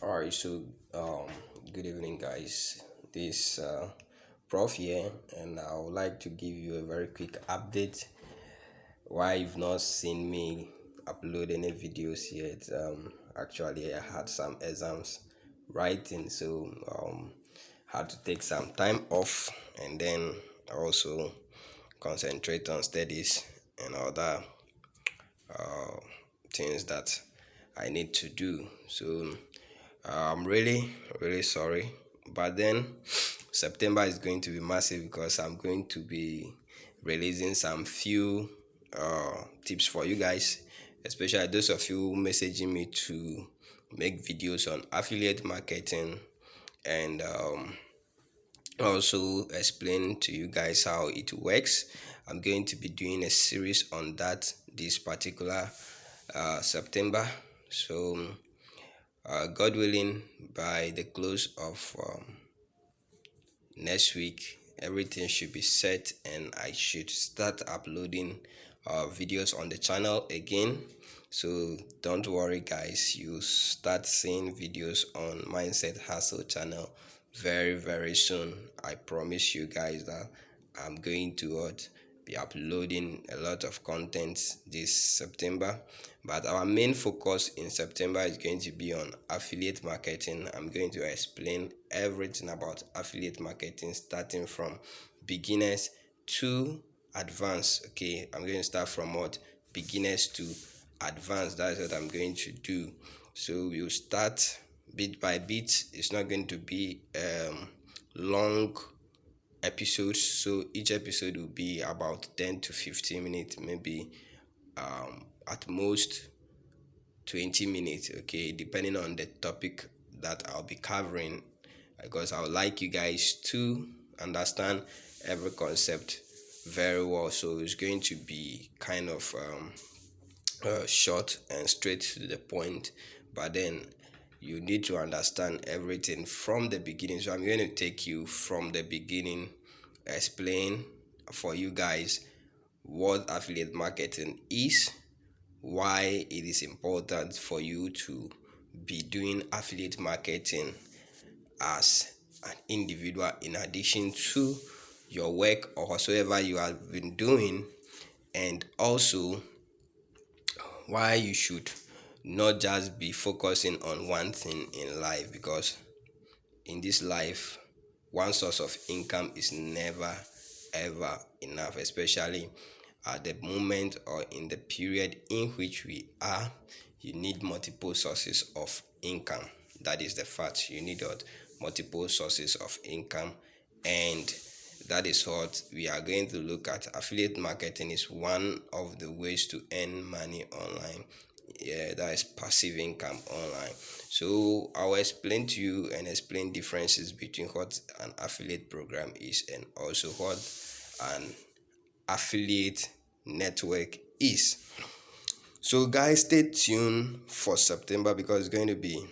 Alright, so um, good evening, guys. This Prof here, and I would like to give you a very quick update. Why you've not seen me upload any videos yet? Actually, I had some exams writing, so had to take some time off, and then also concentrate on studies and other things that I need to do. So I'm really sorry. But then September is going to be massive because I'm going to be releasing some few tips for you guys, especially those of you messaging me to make videos on affiliate marketing and also explain to you guys how it works. I'm going to be doing a series on that this particular September. So God willing, by the close of next week, everything should be set and I should start uploading videos on the channel again. So don't worry, guys, you start seeing videos on Mindset Hustle channel very soon. I promise you guys that I'm going to be uploading a lot of content this September, but our main focus in September is going to be on affiliate marketing. I'm going to explain everything about affiliate marketing, starting from beginners to advanced. Okay, I'm going to start from what beginners to advanced. That's what I'm going to do. So we'll start bit by bit. It's not going to be long episodes, so each episode will be about 10 to 15 minutes, maybe at most 20 minutes, okay, depending on the topic that I'll be covering, because I would like you guys to understand every concept very well. So it's going to be kind of short and straight to the point, but then you need to understand everything from the beginning. So I'm going to take you from the beginning, explain for you guys what affiliate marketing is, why it is important for you to be doing affiliate marketing as an individual in addition to your work or whatsoever you have been doing, and also why you should not just be focusing on one thing in life, because in this life one source of income is never ever enough, especially at the moment or in the period in which we are. You need multiple sources of income. That is the fact. You need multiple sources of income, and that is what we are going to look at. Affiliate marketing is one of the ways to earn money online. Yeah, that is passive income online. So I'll explain to you and explain differences between what an affiliate program is and also what an affiliate network is. So guys, stay tuned for September because it's going to be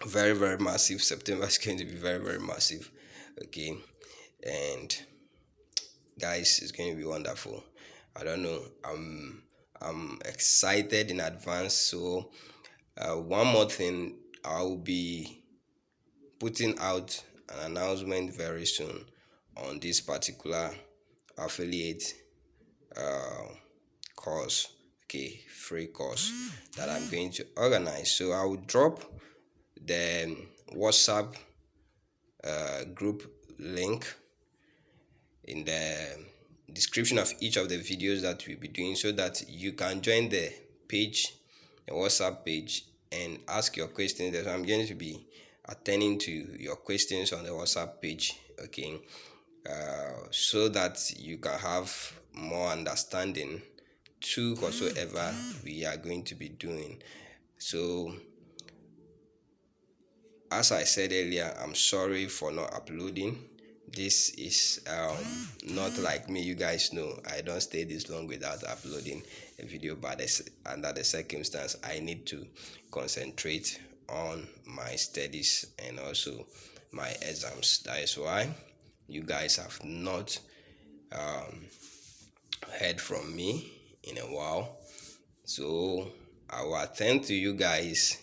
very massive. September is going to be very massive. Okay, and guys, it's going to be wonderful. I don't know. I'm excited in advance. So one more thing, I'll be putting out an announcement very soon on this particular affiliate course, okay, free course that I'm going to organize. So I will drop the WhatsApp group link in the description of each of the videos that we'll be doing, so that you can join the page, the WhatsApp page, and ask your questions. That I'm going to be attending to your questions on the WhatsApp page, okay, so that you can have more understanding to whatsoever we are going to be doing. So as I said earlier, I'm sorry for not uploading. This is not like me. You guys know I don't stay this long without uploading a video, but under the circumstance I need to concentrate on my studies and also my exams. That is why you guys have not heard from me in a while. So I will attend to you guys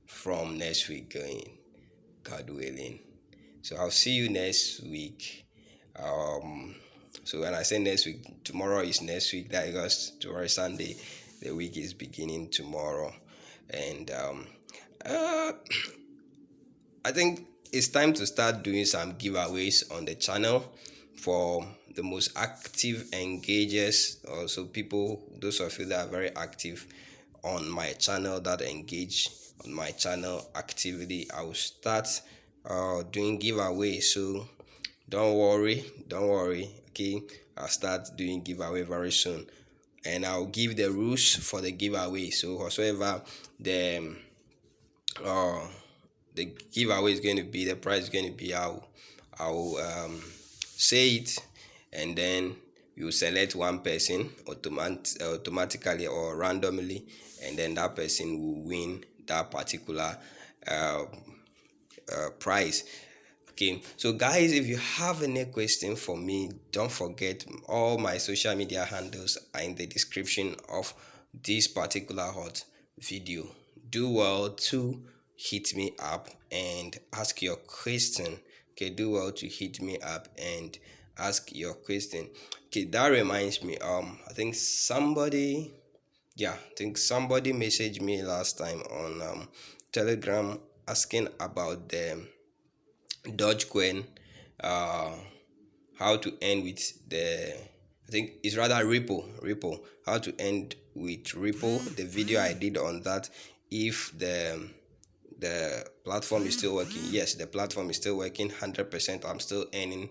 from next week going, God willing. So I'll see you next week. Um, so when I say next week, tomorrow is next week. That because tomorrow is Sunday. The week is beginning tomorrow, and uh, I think it's time to start doing some giveaways on the channel for the most active engagers. Also, people, those of you that are very active on my channel, that engage on my channel actively, I will start doing giveaways. So don't worry. Okay, I'll start doing giveaway very soon, and I'll give the rules for the giveaway. So whatsoever the uh the giveaway is going to be, the price is going to be, I'll say it, and then you select one person automatically or randomly, and then that person will win that particular uh, prize. Okay, so guys, if you have any question for me, don't forget all my social media handles are in the description of this particular hot video. Do well to hit me up and ask your question. Okay, do well to hit me up and ask your question. Okay, that reminds me, I think somebody messaged me last time on Telegram asking about the Dogecoin, uh, how to end with the, I think it's rather Ripple, how to end with Ripple. The video I did on that, if the platform is still working. Yes, the platform is still working 100%. I'm still earning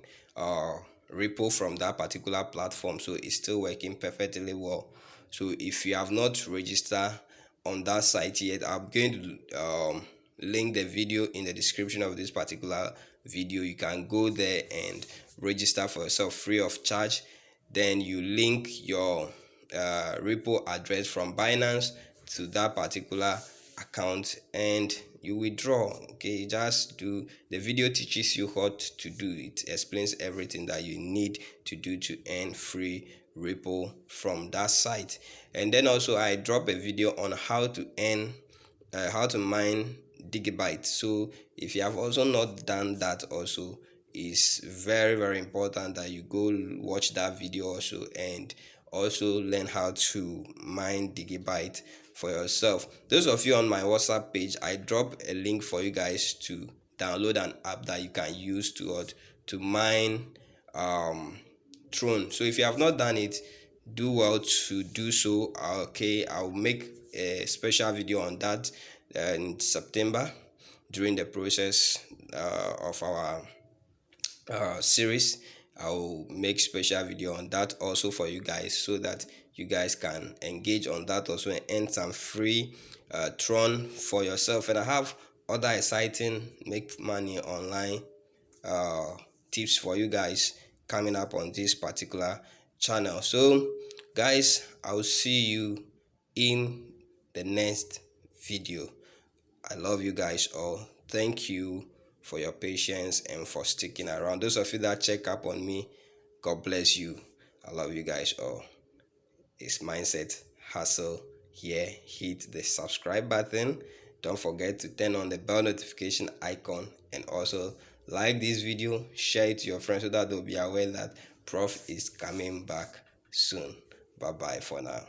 Ripple from that particular platform, so it's still working perfectly well. So if you have not registered on that site yet, I'm going to link the video in the description of this particular video. You can go there and register for yourself free of charge. Then you link your Ripple address from Binance to that particular account and you withdraw. Okay, just do, the video teaches you what to do. It explains everything that you need to do to earn free Ripple from that site. And then also I drop a video on how to earn how to mine gigabytes. So if you have also not done that, also is very very important that you go watch that video also, and also learn how to mine gigabyte for yourself. Those of you on my WhatsApp page, I drop a link for you guys to download an app that you can use to mine Throne. So if you have not done it, do well to do so. Okay, I'll make a special video on that in September during the process of our series. I'll make special video on that also for you guys, so that you guys can engage on that also and earn some free Tron for yourself. And I have other exciting make money online uh, tips for you guys coming up on this particular channel. So guys, I'll see you in the next video. I love you guys all. Thank you for your patience and for sticking around. Those of you that check up on me, God bless you. I love you guys all. It's Mindset Hustle here. Hit the subscribe button. Don't forget to turn on the bell notification icon, and also like this video, share it to your friends so that they'll be aware that Prof is coming back soon. Bye bye for now.